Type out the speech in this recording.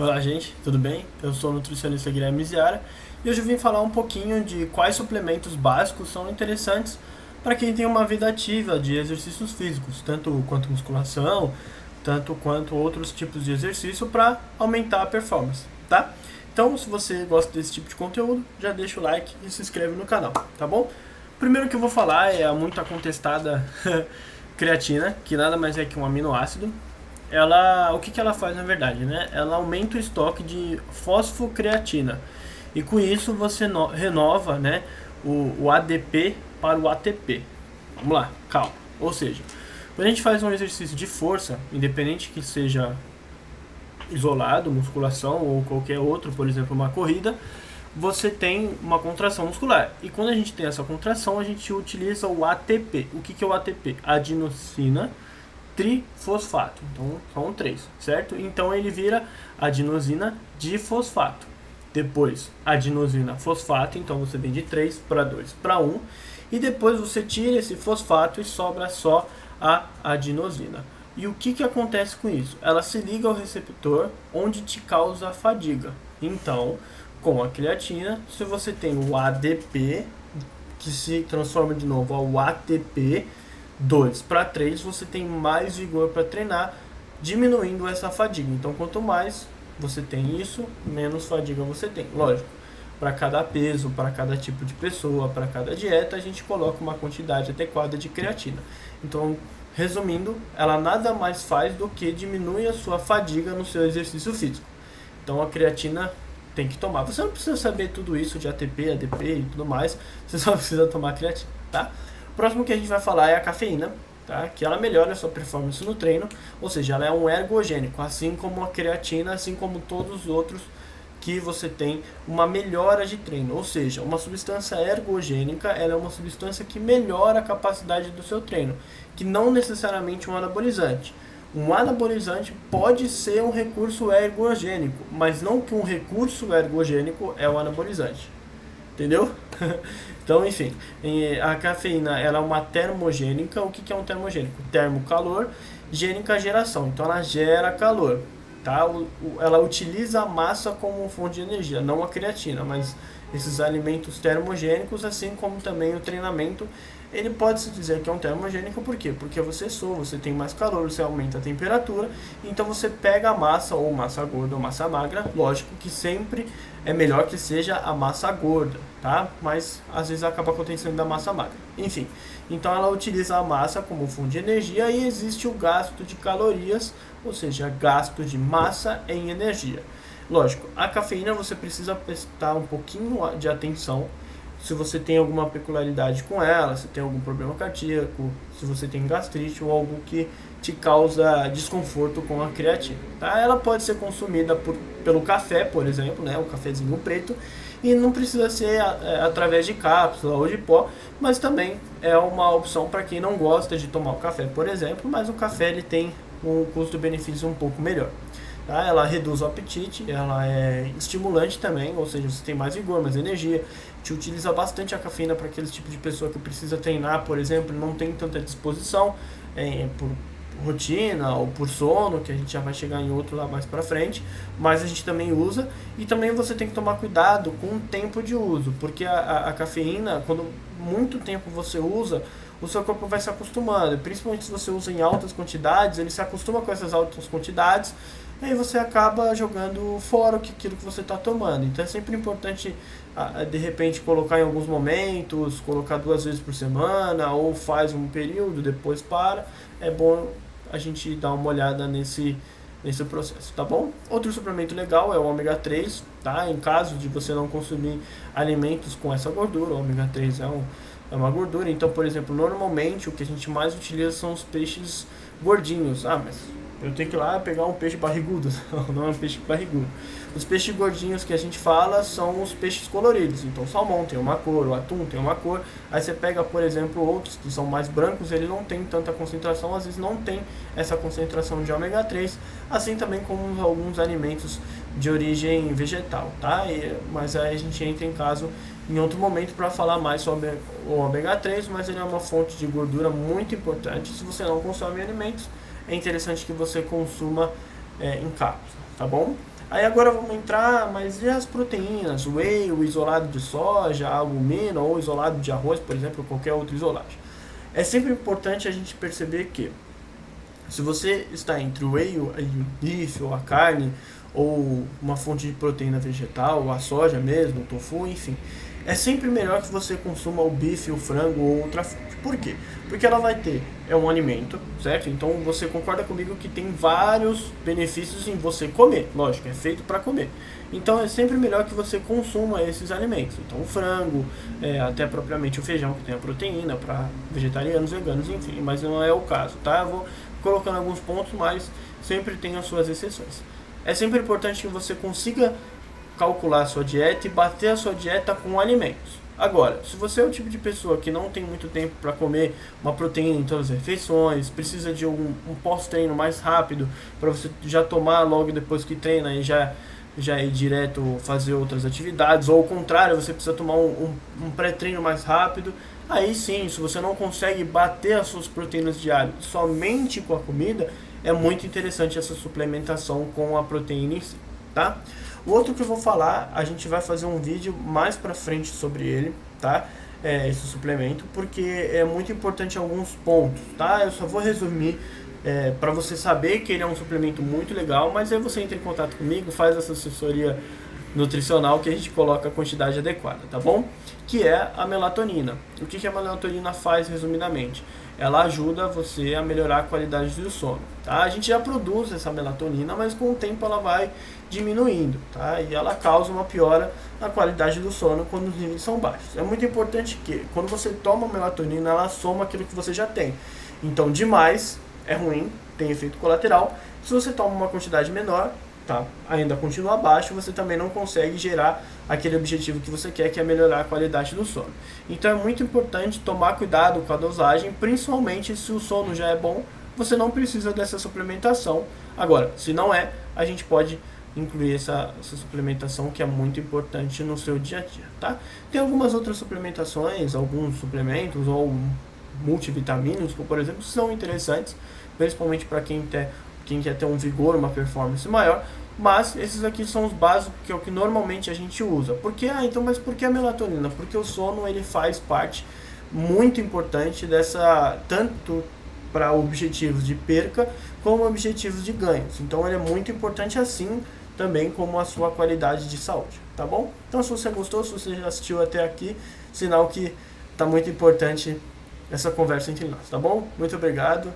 Olá, gente, tudo bem? Eu sou o nutricionista Guilherme Ziara e hoje eu vim falar um pouquinho de quais suplementos básicos são interessantes para quem tem uma vida ativa de exercícios físicos, tanto quanto musculação, tanto quanto outros tipos de exercício para aumentar a performance, tá? Então, se você gosta desse tipo de conteúdo, já deixa o like e se inscreve no canal, tá bom? Primeiro que eu vou falar é a muito contestada creatina, que nada mais é que um aminoácido. O que ela faz na verdade, né? Ela aumenta o estoque de fosfocreatina e com isso você renova, né, o ADP para o ATP. Vamos lá, calma. Ou seja, quando a gente faz um exercício de força, independente que seja isolado, musculação ou qualquer outro, por exemplo, uma corrida, você tem uma contração muscular. E quando a gente tem essa contração, a gente utiliza o ATP. O que é o ATP? Adenosina trifosfato. Então são três, certo? Então ele vira adenosina difosfato. Depois adenosina fosfato, então você vem de 3 para 2 para 1. E depois você tira esse fosfato e sobra só a adenosina. E o que acontece com isso? Ela se liga ao receptor onde te causa fadiga. Então, com a creatina, se você tem o ADP, que se transforma de novo ao ATP, 2 para 3, você tem mais vigor para treinar, diminuindo essa fadiga. Então, quanto mais você tem isso, menos fadiga você tem. Lógico, para cada peso, para cada tipo de pessoa, para cada dieta, a gente coloca uma quantidade adequada de creatina. Então, resumindo, ela nada mais faz do que diminuir a sua fadiga no seu exercício físico. Então, a creatina tem que tomar. Você não precisa saber tudo isso de ATP, ADP e tudo mais, você só precisa tomar creatina, tá? O próximo que a gente vai falar é a cafeína, tá? Que ela melhora a sua performance no treino, ou seja, ela é um ergogênico, assim como a creatina, assim como todos os outros que você tem uma melhora de treino, ou seja, uma substância ergogênica, ela é uma substância que melhora a capacidade do seu treino, que não necessariamente um anabolizante. Um anabolizante pode ser um recurso ergogênico, mas não que um recurso ergogênico é o anabolizante. Entendeu? Então, enfim, a cafeína ela é uma termogênica. O que é um termogênico? Termo, calor, gênica, geração. Então, ela gera calor. Tá? Ela utiliza a massa como fonte de energia, não a creatina, mas esses alimentos termogênicos, assim como também o treinamento, ele pode se dizer que é um termogênico, por quê? Porque você soa, você tem mais calor, você aumenta a temperatura, então você pega a massa, ou massa gorda ou massa magra, lógico que sempre é melhor que seja a massa gorda, tá? Mas às vezes acaba acontecendo da massa magra. Enfim, então ela utiliza a massa como fonte de energia e existe o gasto de calorias, ou seja, gasto de massa em energia. Lógico, a cafeína você precisa prestar um pouquinho de atenção se você tem alguma peculiaridade com ela, se tem algum problema cardíaco, se você tem gastrite ou algo que te causa desconforto com a creatina. Tá? Ela pode ser consumida pelo café, por exemplo, né? O cafezinho preto, e não precisa ser através de cápsula ou de pó, mas também é uma opção para quem não gosta de tomar o café, por exemplo, mas o café ele tem um custo-benefício um pouco melhor. Tá? Ela reduz o apetite, ela é estimulante também, ou seja, você tem mais vigor, mais energia. Te utiliza bastante a cafeína para aquele tipo de pessoa que precisa treinar, por exemplo, não tem tanta disposição por rotina ou por sono, que a gente já vai chegar em outro lá mais para frente, mas a gente também usa. E também você tem que tomar cuidado com o tempo de uso, porque a cafeína, quando muito tempo você usa, o seu corpo vai se acostumando, principalmente se você usa em altas quantidades, ele se acostuma com essas altas quantidades, e aí você acaba jogando fora aquilo que você está tomando. Então é sempre importante, de repente, colocar em alguns momentos, colocar 2 vezes por semana, ou faz um período, depois para. É bom a gente dar uma olhada nesse processo, tá bom? Outro suplemento legal é o ômega 3, tá? Em caso de você não consumir alimentos com essa gordura, o ômega 3 é uma gordura. Então, por exemplo, normalmente o que a gente mais utiliza são os peixes gordinhos. Mas eu tenho que ir lá pegar um peixe barrigudo. Não é um peixe barrigudo. Os peixes gordinhos que a gente fala são os peixes coloridos. Então, o salmão tem uma cor, o atum tem uma cor. Aí você pega, por exemplo, outros que são mais brancos, ele não tem tanta concentração, às vezes não tem essa concentração de ômega 3, assim também como alguns alimentos de origem vegetal, tá? Mas aí a gente entra em outro momento para falar mais sobre o ômega 3, mas ele é uma fonte de gordura muito importante. Se você não consome alimentos, é interessante que você consuma em cápsula, tá bom? Aí agora vamos entrar, mas e as proteínas? Whey, o isolado de soja, albumina ou isolado de arroz, por exemplo, ou qualquer outro isolado. É sempre importante a gente perceber que se você está entre o whey, o bife, ou a carne, ou uma fonte de proteína vegetal, ou a soja mesmo, o tofu, enfim, é sempre melhor que você consuma o bife, o frango ou outra fonte. Por quê? Porque ela vai ter, é um alimento, certo? Então você concorda comigo que tem vários benefícios em você comer, lógico, é feito para comer. Então é sempre melhor que você consuma esses alimentos. Então o frango, até propriamente o feijão, que tem a proteína para vegetarianos, veganos, enfim, mas não é o caso, tá? Eu vou colocando alguns pontos, mas sempre tem as suas exceções. É sempre importante que você consiga calcular a sua dieta e bater a sua dieta com alimentos. Agora, se você é o tipo de pessoa que não tem muito tempo para comer uma proteína em todas as refeições, precisa de um pós-treino mais rápido para você já tomar logo depois que treina e já ir direto fazer outras atividades, ou ao contrário, você precisa tomar um pré-treino mais rápido, aí sim, se você não consegue bater as suas proteínas diárias somente com a comida, é muito interessante essa suplementação com a proteína em si, tá? O outro que eu vou falar, a gente vai fazer um vídeo mais pra frente sobre ele, tá? Esse suplemento, porque é muito importante alguns pontos, tá? Eu só vou resumir para você saber que ele é um suplemento muito legal, mas aí você entra em contato comigo, faz essa assessoria nutricional que a gente coloca a quantidade adequada, tá bom? Que é a melatonina. O que a melatonina faz, resumidamente? Ela ajuda você a melhorar a qualidade do sono, tá? A gente já produz essa melatonina, mas com o tempo ela vai diminuindo, tá? E ela causa uma piora na qualidade do sono quando os níveis são baixos. É muito importante que, quando você toma melatonina, ela soma aquilo que você já tem. Então, demais é ruim, tem efeito colateral. Se você toma uma quantidade menor, tá, ainda continua baixo, você também não consegue gerar aquele objetivo que você quer, que é melhorar a qualidade do sono. Então é muito importante tomar cuidado com a dosagem, principalmente se o sono já é bom, você não precisa dessa suplementação. Agora, se não é, a gente pode incluir essa suplementação, que é muito importante no seu dia a dia, tá? Tem algumas outras suplementações, alguns suplementos ou multivitamínicos, por exemplo, são interessantes, principalmente para quem quer ter um vigor, uma performance maior, mas esses aqui são os básicos, que é o que normalmente a gente usa. Por que? Mas por que a melatonina? Porque o sono, ele faz parte muito importante dessa, tanto para objetivos de perca, como objetivos de ganhos. Então ele é muito importante assim, também como a sua qualidade de saúde, tá bom? Então se você gostou, se você já assistiu até aqui, sinal que tá muito importante essa conversa entre nós, tá bom? Muito obrigado